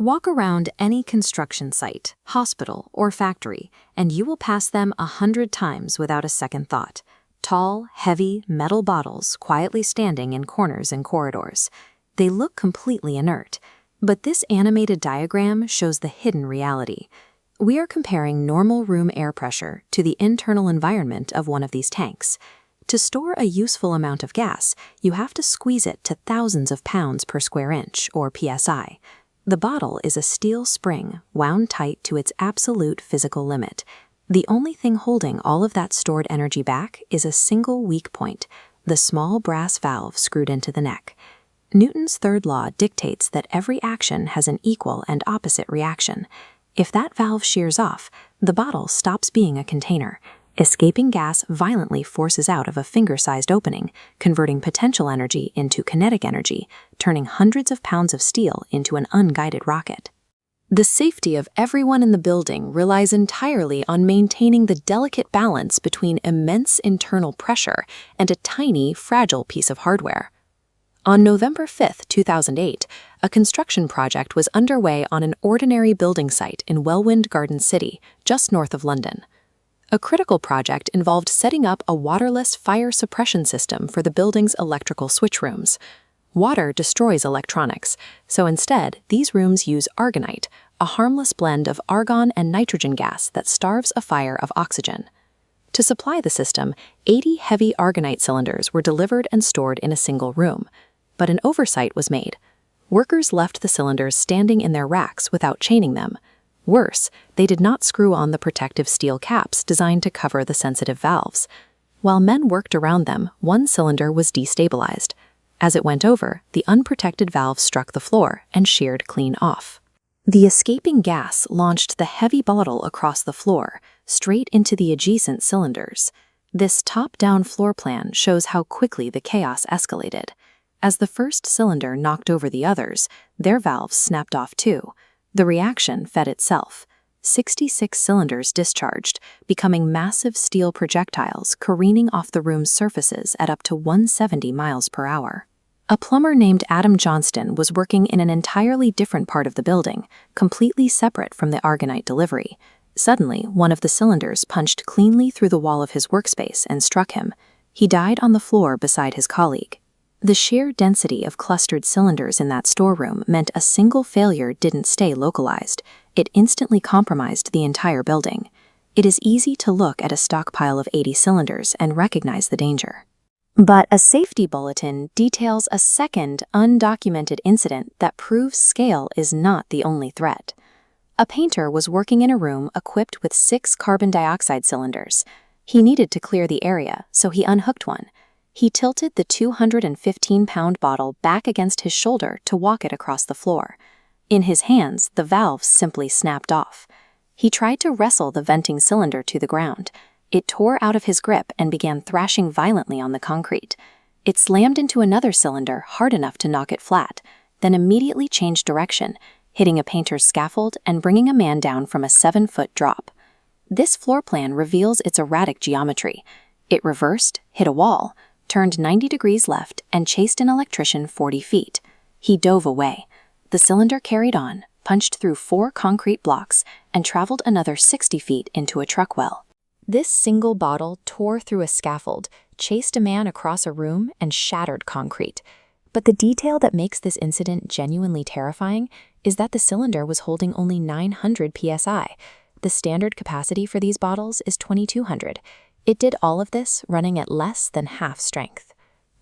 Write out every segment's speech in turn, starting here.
Walk around any construction site, hospital, or factory, and you will pass them 100 times without a second thought. Tall, heavy, metal bottles quietly standing in corners and corridors. They look completely inert, but this animated diagram shows the hidden reality. We are comparing normal room air pressure to the internal environment of one of these tanks. To store a useful amount of gas, you have to squeeze it to thousands of pounds per square inch, or psi. The bottle is a steel spring wound tight to its absolute physical limit. The only thing holding all of that stored energy back is a single weak point, the small brass valve screwed into the neck. Newton's third law dictates that every action has an equal and opposite reaction. If that valve shears off, the bottle stops being a container. Escaping gas violently forces out of a finger-sized opening, converting potential energy into kinetic energy, turning hundreds of pounds of steel into an unguided rocket. The safety of everyone in the building relies entirely on maintaining the delicate balance between immense internal pressure and a tiny, fragile piece of hardware. On November 5, 2008, a construction project was underway on an ordinary building site in Welwynd Garden City, just north of London. A critical project involved setting up a waterless fire suppression system for the building's electrical switch rooms. Water destroys electronics, so instead, these rooms use argonite, a harmless blend of argon and nitrogen gas that starves a fire of oxygen. To supply the system, 80 heavy argonite cylinders were delivered and stored in a single room. But an oversight was made. Workers left the cylinders standing in their racks without chaining them. Worse, they did not screw on the protective steel caps designed to cover the sensitive valves. While men worked around them, one cylinder was destabilized. As it went over, the unprotected valve struck the floor and sheared clean off. The escaping gas launched the heavy bottle across the floor, straight into the adjacent cylinders. This top-down floor plan shows how quickly the chaos escalated. As the first cylinder knocked over the others, their valves snapped off too. The reaction fed itself. 66 cylinders discharged, becoming massive steel projectiles careening off the room's surfaces at up to 170 miles per hour. A plumber named Adam Johnston was working in an entirely different part of the building, completely separate from the argonite delivery. Suddenly, one of the cylinders punched cleanly through the wall of his workspace and struck him. He died on the floor beside his colleague. The sheer density of clustered cylinders in that storeroom meant a single failure didn't stay localized. It instantly compromised the entire building. It is easy to look at a stockpile of 80 cylinders and recognize the danger. But a safety bulletin details a second, undocumented incident that proves scale is not the only threat. A painter was working in a room equipped with 6 carbon dioxide cylinders. He needed to clear the area, so he unhooked one. He tilted the 215-pound bottle back against his shoulder to walk it across the floor. In his hands, the valves simply snapped off. He tried to wrestle the venting cylinder to the ground. It tore out of his grip and began thrashing violently on the concrete. It slammed into another cylinder hard enough to knock it flat, then immediately changed direction, hitting a painter's scaffold and bringing a man down from a 7-foot drop. This floor plan reveals its erratic geometry. It reversed, hit a wall, turned 90 degrees left, and chased an electrician 40 feet. He dove away. The cylinder carried on, punched through 4 concrete blocks, and traveled another 60 feet into a truck well. This single bottle tore through a scaffold, chased a man across a room, and shattered concrete. But the detail that makes this incident genuinely terrifying is that the cylinder was holding only 900 psi. The standard capacity for these bottles is 2200. It did all of this running at less than half strength.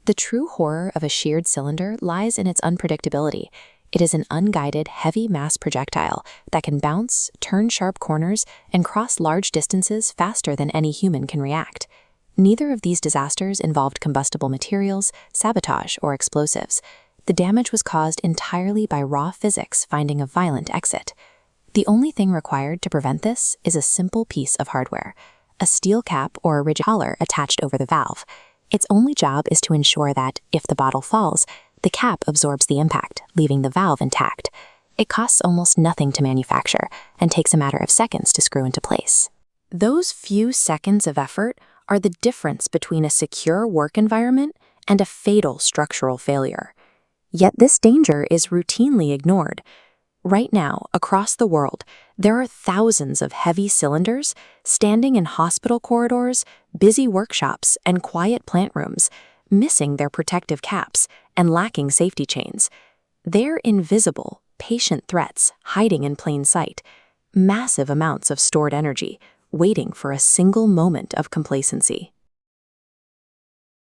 The true horror of a sheared cylinder lies in its unpredictability. It is an unguided, heavy mass projectile that can bounce, turn sharp corners, and cross large distances faster than any human can react. Neither of these disasters involved combustible materials, sabotage, or explosives. The damage was caused entirely by raw physics finding a violent exit. The only thing required to prevent this is a simple piece of hardware. A steel cap or a rigid collar attached over the valve. Its only job is to ensure that, if the bottle falls, the cap absorbs the impact, leaving the valve intact. It costs almost nothing to manufacture and takes a matter of seconds to screw into place. Those few seconds of effort are the difference between a secure work environment and a fatal structural failure. Yet this danger is routinely ignored. Right now, across the world, there are thousands of heavy cylinders standing in hospital corridors, busy workshops, and quiet plant rooms, missing their protective caps and lacking safety chains. They're invisible, patient threats hiding in plain sight, massive amounts of stored energy, waiting for a single moment of complacency.